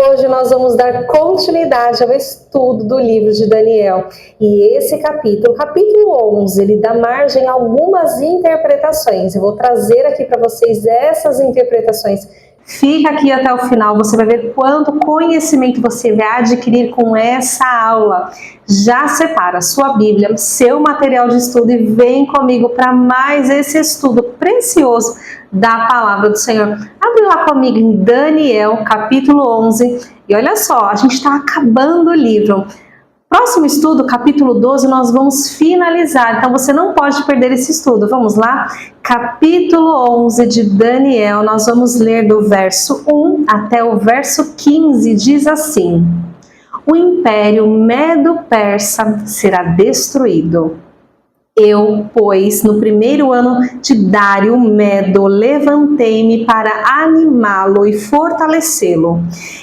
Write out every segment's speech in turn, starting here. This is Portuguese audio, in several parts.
hoje nós vamos dar continuidade ao estudo do livro de Daniel. E esse capítulo 11, ele dá margem a algumas interpretações. Eu vou trazer aqui para vocês essas interpretações. Fica aqui até o final, você vai ver quanto conhecimento você vai adquirir com essa aula. Já separa sua Bíblia, seu material de estudo e vem comigo para mais esse estudo precioso da Palavra do Senhor. Abre lá comigo em Daniel, capítulo 11. E olha só, a gente está acabando o livro. Próximo estudo, capítulo 12, nós vamos finalizar, então você não pode perder esse estudo. Vamos lá? Capítulo 11 de Daniel, nós vamos ler do verso 1 até o verso 15, diz assim: O império Medo-Persa será destruído. Eu, pois, no primeiro ano de Dário Medo, levantei-me para animá-lo e fortalecê-lo.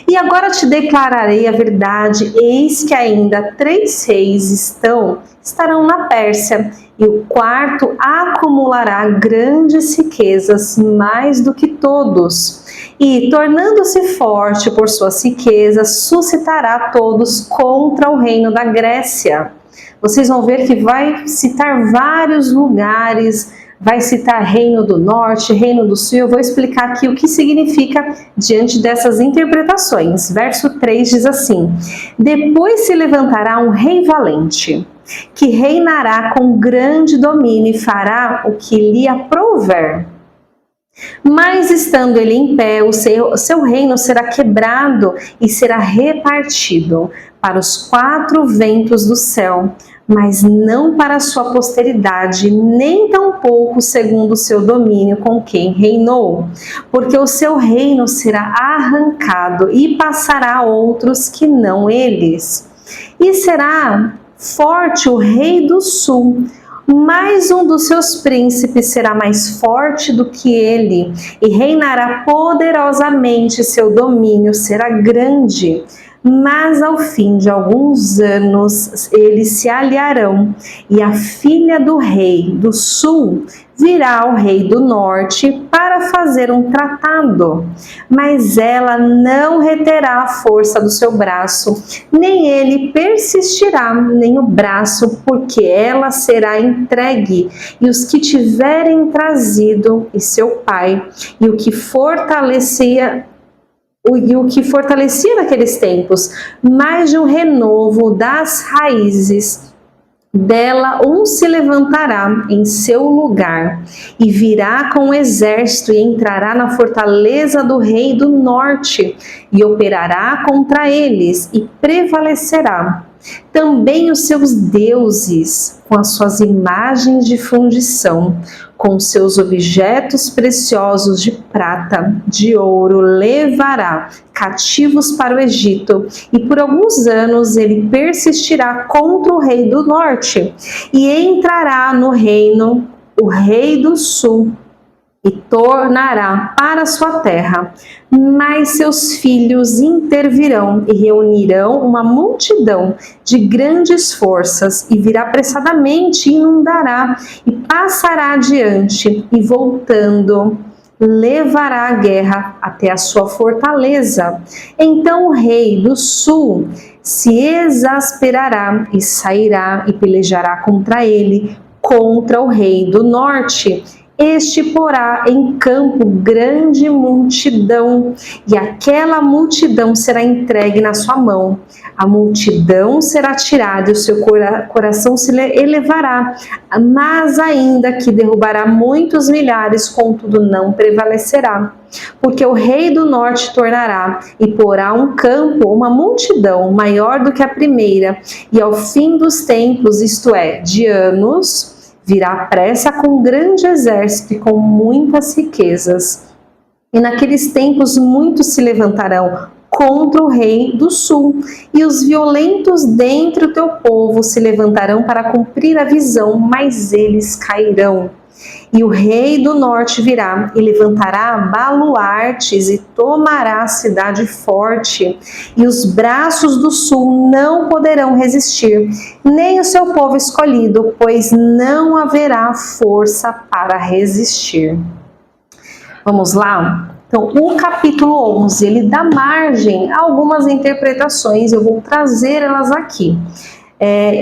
E agora te declararei a verdade, eis que ainda 3 reis estarão na Pérsia, e o quarto acumulará grandes riquezas, mais do que todos. E, tornando-se forte por suas riquezas, suscitará todos contra o reino da Grécia. Vocês vão ver que vai citar vários lugares, vai citar Reino do Norte, Reino do Sul. Eu vou explicar aqui o que significa diante dessas interpretações. Verso 3 diz assim: Depois se levantará um rei valente, que reinará com grande domínio e fará o que lhe aprouver. Mas estando ele em pé, o seu reino será quebrado e será repartido para os 4 ventos do céu, mas não para a sua posteridade, nem tampouco segundo o seu domínio com quem reinou, porque o seu reino será arrancado e passará a outros que não eles. E será forte o rei do sul, mas um dos seus príncipes será mais forte do que ele, e reinará poderosamente, seu domínio será grande. Mas ao fim de alguns anos eles se aliarão, e a filha do rei do sul virá ao rei do norte para fazer um tratado. Mas ela não reterá a força do seu braço, nem ele persistirá, nem o braço, porque ela será entregue, e os que tiverem trazido, e seu pai, e o que fortalecia naqueles tempos, mais de um renovo das raízes dela, um se levantará em seu lugar, e virá com o exército, e entrará na fortaleza do rei do norte, e operará contra eles, e prevalecerá. Também os seus deuses, com as suas imagens de fundição, com seus objetos preciosos de prata, de ouro, levará cativos para o Egito, e por alguns anos ele persistirá contra o rei do norte, e entrará no reino o rei do sul, e tornará para sua terra. Mas seus filhos intervirão e reunirão uma multidão de grandes forças, e virá apressadamente e inundará, e passará adiante, e voltando, levará a guerra até a sua fortaleza. Então o rei do sul se exasperará, e sairá e pelejará contra ele, contra o rei do norte. Este porá em campo grande multidão, e aquela multidão será entregue na sua mão. A multidão será tirada, e o seu coração se elevará, mas ainda que derrubará muitos milhares, contudo não prevalecerá. Porque o rei do norte tornará, e porá um campo, uma multidão maior do que a primeira, e ao fim dos tempos, isto é, de anos, virá pressa com grande exército e com muitas riquezas. E naqueles tempos muitos se levantarão contra o rei do sul, e os violentos dentre o teu povo se levantarão para cumprir a visão, mas eles cairão. E o rei do norte virá e levantará baluartes e tomará a cidade forte, e os braços do sul não poderão resistir, nem o seu povo escolhido, pois não haverá força para resistir. Vamos lá? Então, o capítulo 11, ele dá margem a algumas interpretações, eu vou trazer elas aqui.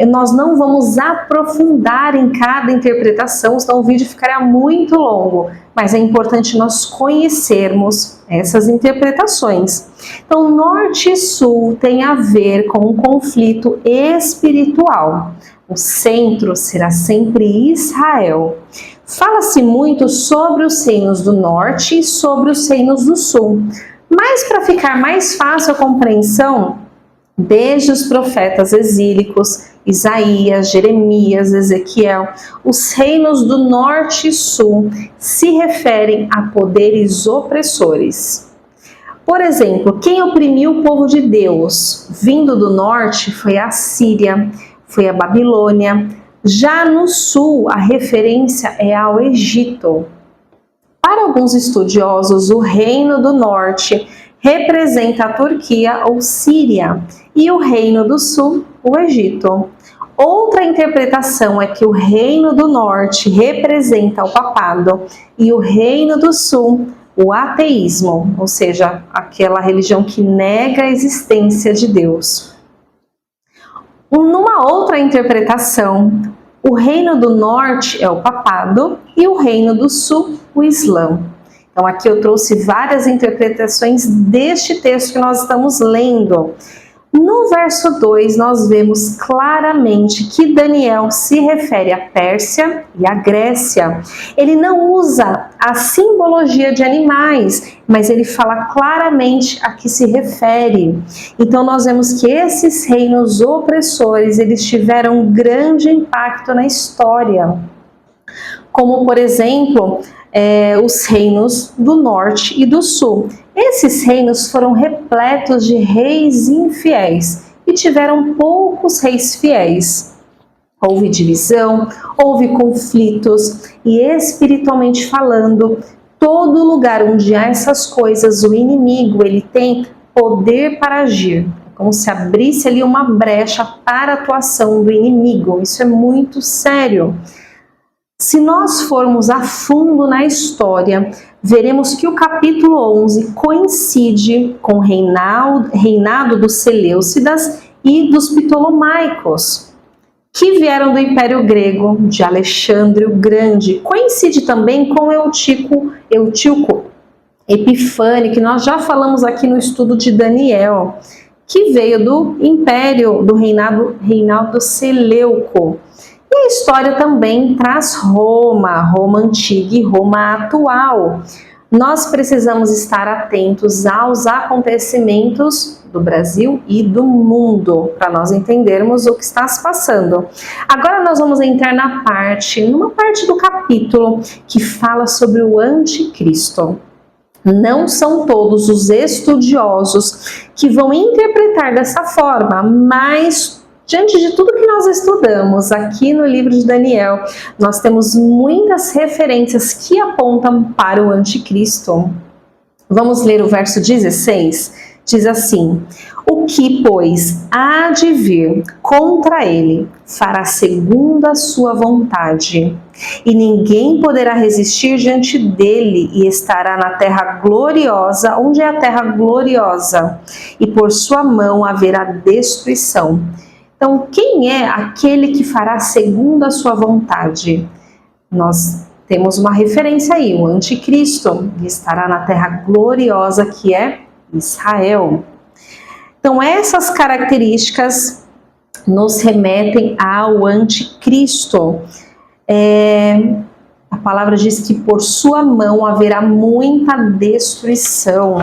Nós não vamos aprofundar em cada interpretação, senão o vídeo ficará muito longo, mas é importante nós conhecermos essas interpretações. Então, norte e sul tem a ver com um conflito espiritual. O centro será sempre Israel. Fala-se muito sobre os reinos do norte e sobre os reinos do sul, mas para ficar mais fácil a compreensão, desde os profetas exílicos, Isaías, Jeremias, Ezequiel, os reinos do norte e sul se referem a poderes opressores. Por exemplo, quem oprimiu o povo de Deus vindo do norte foi a Síria, foi a Babilônia. Já no sul, a referência é ao Egito. Para alguns estudiosos, o reino do norte representa a Turquia ou Síria e o reino do sul, o Egito. Outra interpretação é que o reino do norte representa o papado e o reino do sul, o ateísmo, ou seja, aquela religião que nega a existência de Deus. Numa outra interpretação, o reino do norte é o papado e o reino do sul, o Islã. Então aqui eu trouxe várias interpretações deste texto que nós estamos lendo. No verso 2 nós vemos claramente que Daniel se refere à Pérsia e à Grécia. Ele não usa a simbologia de animais, mas ele fala claramente a que se refere. Então nós vemos que esses reinos opressores, eles tiveram um grande impacto na história. Como por exemplo, os reinos do norte e do sul. Esses reinos foram repletos de reis infiéis e tiveram poucos reis fiéis. Houve divisão, houve conflitos e, espiritualmente falando, todo lugar onde há essas coisas, o inimigo ele tem poder para agir. É como se abrisse ali uma brecha para a atuação do inimigo. Isso é muito sério. Se nós formos a fundo na história, veremos que o capítulo 11 coincide com o reinado dos Seleucidas e dos Ptolomaicos, que vieram do Império Grego, de Alexandre o Grande. Coincide também com Eutíoco Epifânio, que nós já falamos aqui no estudo de Daniel, que veio do Império, do reinado Seleuco. E a história também traz Roma antiga e Roma atual. Nós precisamos estar atentos aos acontecimentos do Brasil e do mundo, para nós entendermos o que está se passando. Agora nós vamos entrar numa parte do capítulo que fala sobre o anticristo. Não são todos os estudiosos que vão interpretar dessa forma, mas diante de tudo que nós estudamos aqui no livro de Daniel, nós temos muitas referências que apontam para o anticristo. Vamos ler o verso 16? Diz assim: o que, pois, há de vir contra ele, fará segundo a sua vontade, e ninguém poderá resistir diante dele, e estará na terra gloriosa. Onde é a terra gloriosa? E por sua mão haverá destruição. Então, quem é aquele que fará segundo a sua vontade? Nós temos uma referência aí, o anticristo, que estará na terra gloriosa, que é Israel. Então, essas características nos remetem ao anticristo. A palavra diz que por sua mão haverá muita destruição.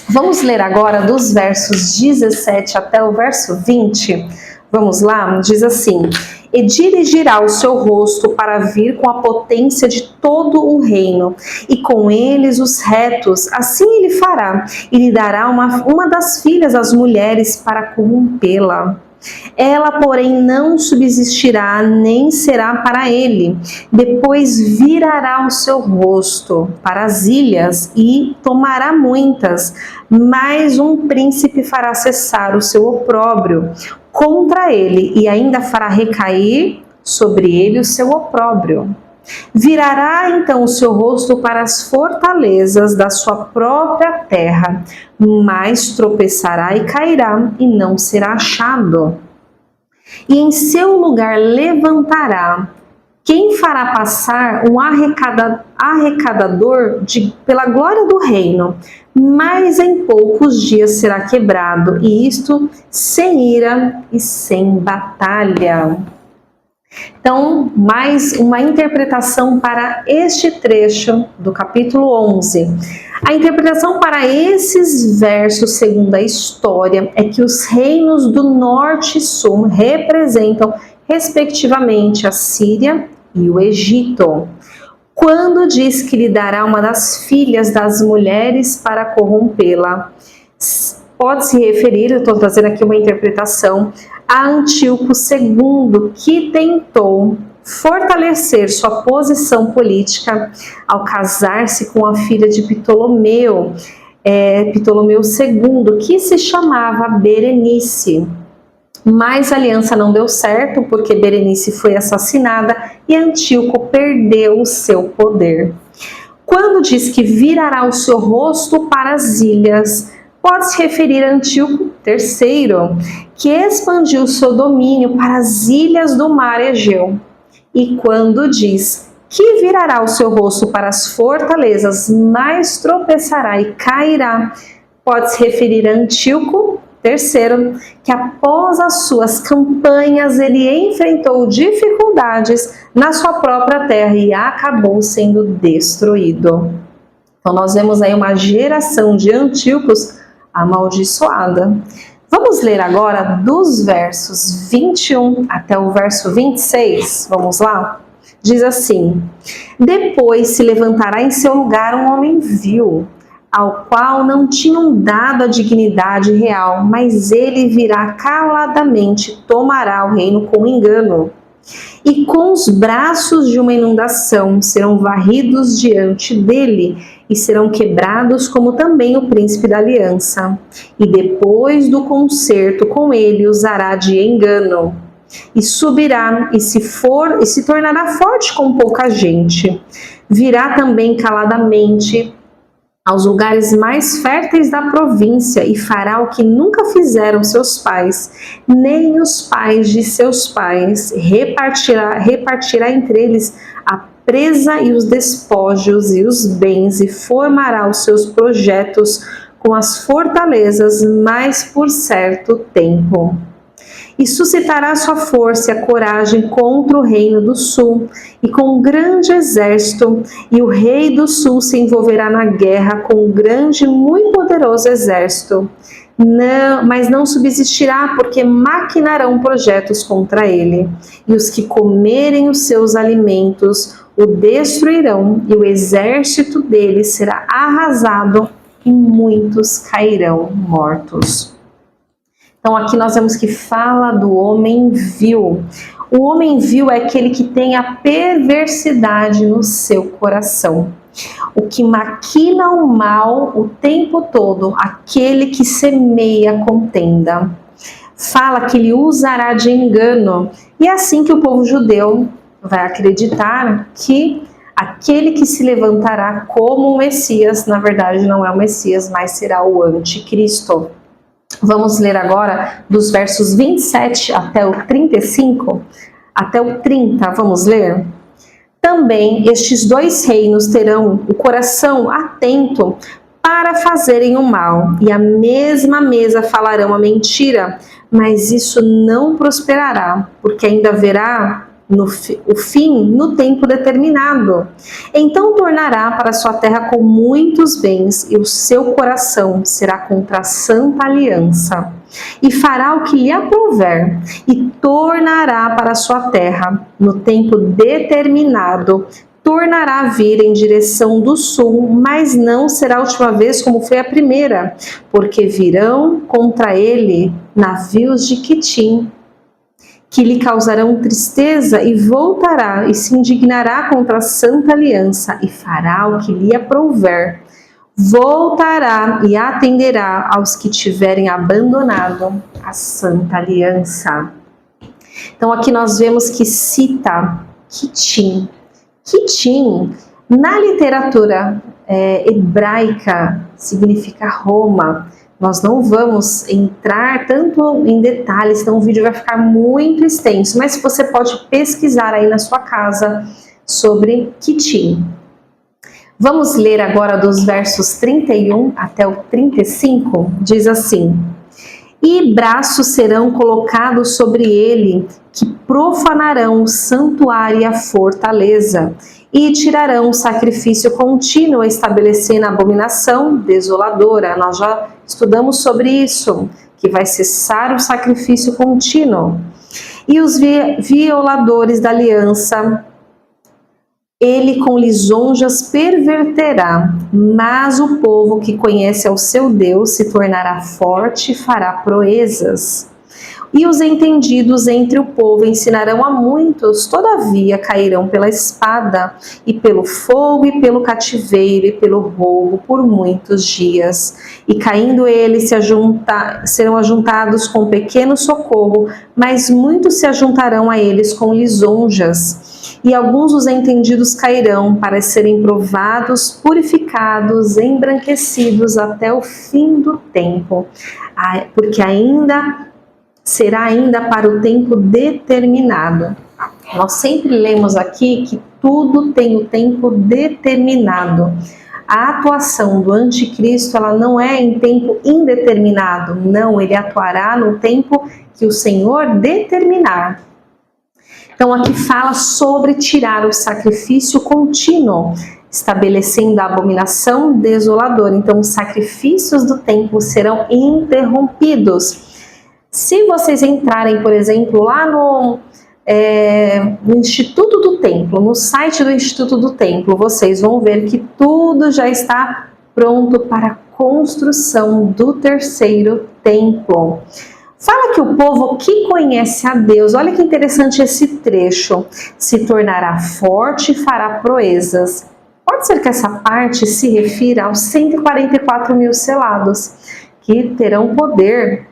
Vamos ler agora dos versos 17 até o verso 20. Vamos lá? Diz assim: e dirigirá o seu rosto para vir com a potência de todo o reino, e com eles os retos, assim ele fará, e lhe dará uma das filhas às mulheres para corrompê-la. Ela, porém, não subsistirá, nem será para ele. Depois virará o seu rosto para as ilhas e tomará muitas, mas um príncipe fará cessar o seu opróbrio contra ele e ainda fará recair sobre ele o seu opróbrio. Virará então o seu rosto para as fortalezas da sua própria terra, mas tropeçará e cairá e não será achado. E em seu lugar levantará quem fará passar um arrecadador pela glória do reino, mas em poucos dias será quebrado, e isto sem ira e sem batalha. Então, mais uma interpretação para este trecho do capítulo 11. A interpretação para esses versos, segundo a história, é que os reinos do norte e sul representam, respectivamente, a Síria e o Egito. Quando diz que lhe dará uma das filhas das mulheres para corrompê-la, pode se referir, eu estou trazendo aqui uma interpretação, a Antíoco II, que tentou fortalecer sua posição política ao casar-se com a filha de Ptolomeu, Ptolomeu II, que se chamava Berenice. Mas a aliança não deu certo porque Berenice foi assassinada e Antíoco perdeu o seu poder. Quando diz que virará o seu rosto para as ilhas, pode se referir a Antíoco III, que expandiu seu domínio para as ilhas do mar Egeu. E quando diz que virará o seu rosto para as fortalezas, mas tropeçará e cairá, pode se referir a Antíoco III, que após as suas campanhas ele enfrentou dificuldades na sua própria terra e acabou sendo destruído. Então nós vemos aí uma geração de Antíocos amaldiçoada. Vamos ler agora dos versos 21 até o verso 26, vamos lá? Diz assim: depois se levantará em seu lugar um homem vil, ao qual não tinham dado a dignidade real, mas ele virá caladamente, tomará o reino com engano. E com os braços de uma inundação serão varridos diante dele, e serão quebrados como também o príncipe da aliança. E depois do concerto com ele usará de engano. E subirá e se tornará forte com pouca gente. Virá também caladamente aos lugares mais férteis da província e fará o que nunca fizeram seus pais, nem os pais de seus pais. Repartirá entre eles a presa e os despojos e os bens, e formará os seus projetos com as fortalezas, mas por certo tempo. E suscitará sua força e a coragem contra o reino do sul, e com um grande exército, e o rei do sul se envolverá na guerra com um grande e muito poderoso exército. Mas não subsistirá, porque maquinarão projetos contra ele, e os que comerem os seus alimentos o destruirão, e o exército dele será arrasado, e muitos cairão mortos. Então aqui nós vemos que fala do homem vil. O homem vil é aquele que tem a perversidade no seu coração. O que maquina o mal o tempo todo, aquele que semeia contenda. Fala que ele usará de engano. E é assim que o povo judeu vai acreditar que aquele que se levantará como o Messias, na verdade não é o Messias, mas será o anticristo. Vamos ler agora dos versos 27 até o 35, até o 30, vamos ler? Também estes dois reinos terão o coração atento para fazerem o mal, e à mesma mesa falarão a mentira, mas isso não prosperará, porque ainda haverá o fim no tempo determinado. Então tornará para sua terra com muitos bens, e o seu coração será contra a santa aliança. E fará o que lhe aprouver, e tornará para sua terra no tempo determinado. Tornará a vir em direção do sul, mas não será a última vez como foi a primeira, porque virão contra ele navios de Quitim, que lhe causarão tristeza, e voltará e se indignará contra a santa aliança, e fará o que lhe aprouver. Voltará e atenderá aos que tiverem abandonado a santa aliança. Então aqui nós vemos que cita Quitim. Quitim, na literatura hebraica, significa Roma. Nós não vamos entrar tanto em detalhes, senão o vídeo vai ficar muito extenso, mas você pode pesquisar aí na sua casa sobre Quitim. Vamos ler agora dos versos 31 até o 35, diz assim: E braços serão colocados sobre ele, que profanarão o santuário e a fortaleza, e tirarão o sacrifício contínuo, estabelecendo a abominação desoladora. Nós já estudamos sobre isso, que vai cessar o sacrifício contínuo. E os violadores da aliança, ele com lisonjas perverterá, mas o povo que conhece ao seu Deus se tornará forte e fará proezas. E os entendidos entre o povo ensinarão a muitos, todavia cairão pela espada, e pelo fogo, e pelo cativeiro, e pelo roubo por muitos dias. E caindo eles serão ajuntados com pequeno socorro, mas muitos se ajuntarão a eles com lisonjas. E alguns dos entendidos cairão para serem provados, purificados, embranquecidos até o fim do tempo, porque será ainda para o tempo determinado. Nós sempre lemos aqui que tudo tem o tempo determinado. A atuação do anticristo, ela não é em tempo indeterminado, não, ele atuará no tempo que o Senhor determinar. Então aqui fala sobre tirar o sacrifício contínuo, estabelecendo a abominação desoladora. Então os sacrifícios do templo serão interrompidos. Se vocês entrarem, por exemplo, lá no Instituto do Templo, no site do Instituto do Templo, vocês vão ver que tudo já está pronto para a construção do terceiro templo. Fala que o povo que conhece a Deus, olha que interessante esse trecho, se tornará forte e fará proezas. Pode ser que essa parte se refira aos 144 mil selados, que terão poder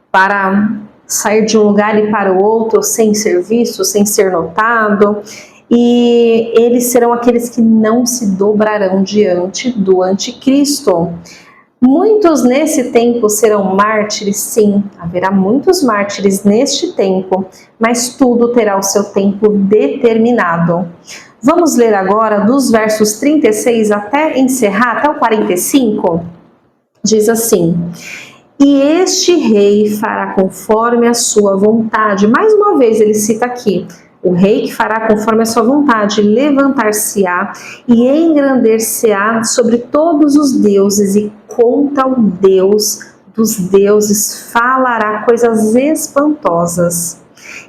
para sair de um lugar e para o outro sem ser visto, sem ser notado, e eles serão aqueles que não se dobrarão diante do anticristo. Muitos nesse tempo serão mártires, sim, haverá muitos mártires neste tempo, mas tudo terá o seu tempo determinado. Vamos ler agora dos versos 36 até encerrar, até o 45, diz assim: E este rei fará conforme a sua vontade. Mais uma vez ele cita aqui, o rei que fará conforme a sua vontade, levantar-se-á e engrandecer-se-á sobre todos os deuses, e contra o Deus dos deuses falará coisas espantosas,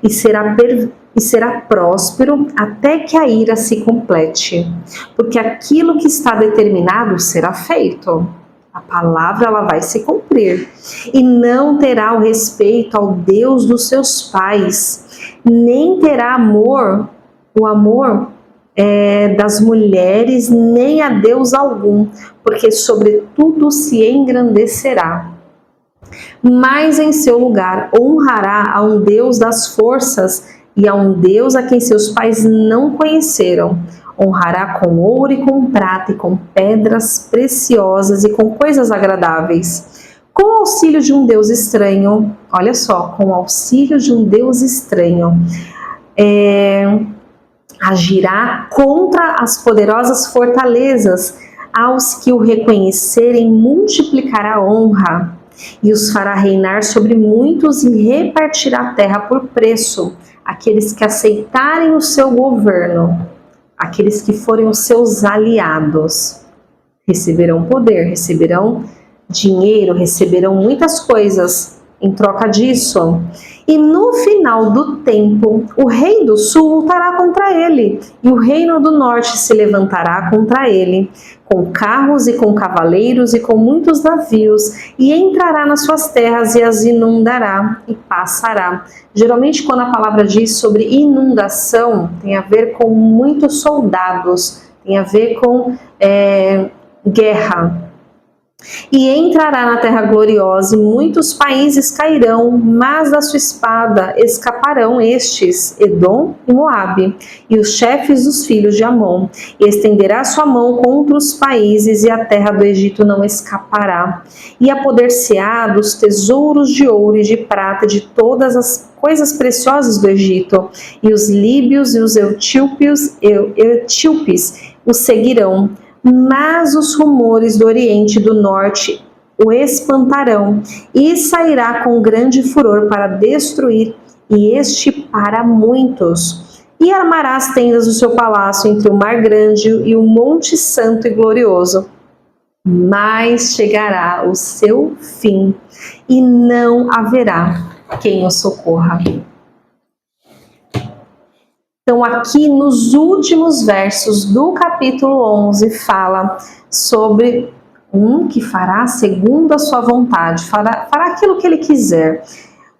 e será próspero até que a ira se complete, porque aquilo que está determinado será feito. A palavra ela vai se cumprir, e não terá o respeito ao Deus dos seus pais, nem terá o amor das mulheres, nem a Deus algum, porque sobre tudo se engrandecerá. Mas em seu lugar honrará a um Deus das forças e a um Deus a quem seus pais não conheceram. Honrará com ouro e com prata e com pedras preciosas e com coisas agradáveis. Com o auxílio de um Deus estranho, olha só, com o auxílio de um Deus estranho, agirá contra as poderosas fortalezas. Aos que o reconhecerem, multiplicará a honra, e os fará reinar sobre muitos, e repartirá a terra por preço. Aqueles que aceitarem o seu governo, aqueles que forem os seus aliados, receberão poder, receberão dinheiro, receberão muitas coisas em troca disso. E no final do tempo, o rei do sul lutará contra ele, e o reino do norte se levantará contra ele, com carros e com cavaleiros e com muitos navios, e entrará nas suas terras e as inundará e passará. Geralmente, quando a palavra diz sobre inundação, tem a ver com muitos soldados, tem a ver com guerra. E entrará na terra gloriosa, e muitos países cairão, mas da sua espada escaparão estes, Edom e Moabe, e os chefes dos filhos de Amon. E estenderá sua mão contra os países, e a terra do Egito não escapará. E apoder-se-á dos tesouros de ouro e de prata, de todas as coisas preciosas do Egito, e os líbios e os etíopes o seguirão. Mas os rumores do Oriente e do Norte o espantarão, e sairá com grande furor para destruir e extirpar muitos. E armará as tendas do seu palácio entre o mar grande e o monte santo e glorioso. Mas chegará o seu fim, e não haverá quem o socorra. Então, aqui nos últimos versos do capítulo 11, fala sobre um que fará segundo a sua vontade, fará aquilo que ele quiser.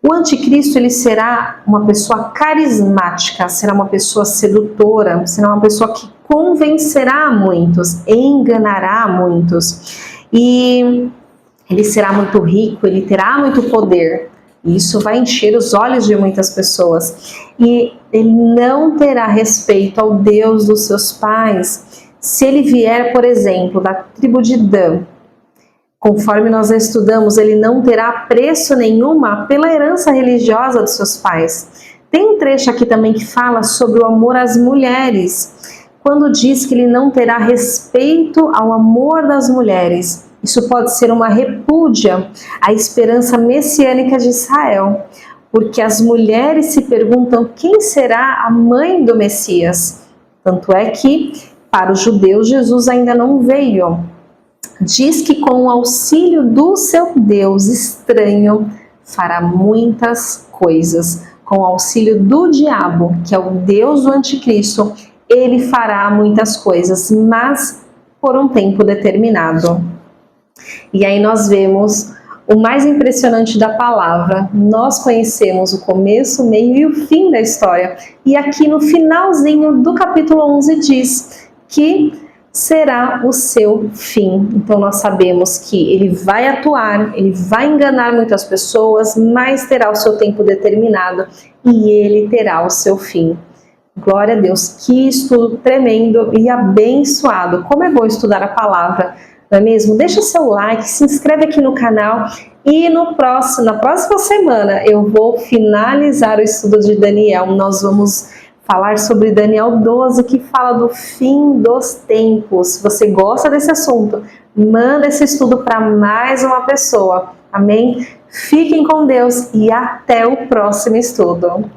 O anticristo, ele será uma pessoa carismática, será uma pessoa sedutora, será uma pessoa que convencerá muitos, enganará muitos. E ele será muito rico, ele terá muito poder. Isso vai encher os olhos de muitas pessoas. E ele não terá respeito ao Deus dos seus pais. Se ele vier, por exemplo, da tribo de Dan, conforme nós estudamos, ele não terá preço nenhuma pela herança religiosa dos seus pais. Tem um trecho aqui também que fala sobre o amor às mulheres, quando diz que ele não terá respeito ao amor das mulheres. Isso pode ser uma repúdia à esperança messiânica de Israel, porque as mulheres se perguntam quem será a mãe do Messias. Tanto é que, para os judeus, Jesus ainda não veio. Diz que com o auxílio do seu Deus estranho, fará muitas coisas. Com o auxílio do diabo, que é o Deus do anticristo, ele fará muitas coisas, mas por um tempo determinado. E aí nós vemos o mais impressionante da palavra. Nós conhecemos o começo, o meio e o fim da história. E aqui no finalzinho do capítulo 11 diz que será o seu fim. Então nós sabemos que ele vai atuar, ele vai enganar muitas pessoas, mas terá o seu tempo determinado e ele terá o seu fim. Glória a Deus, que estudo tremendo e abençoado. Como é bom estudar a palavra, não é mesmo? Deixa seu like, se inscreve aqui no canal e na próxima semana eu vou finalizar o estudo de Daniel. Nós vamos falar sobre Daniel 12, que fala do fim dos tempos. Se você gosta desse assunto, manda esse estudo para mais uma pessoa. Amém? Fiquem com Deus e até o próximo estudo.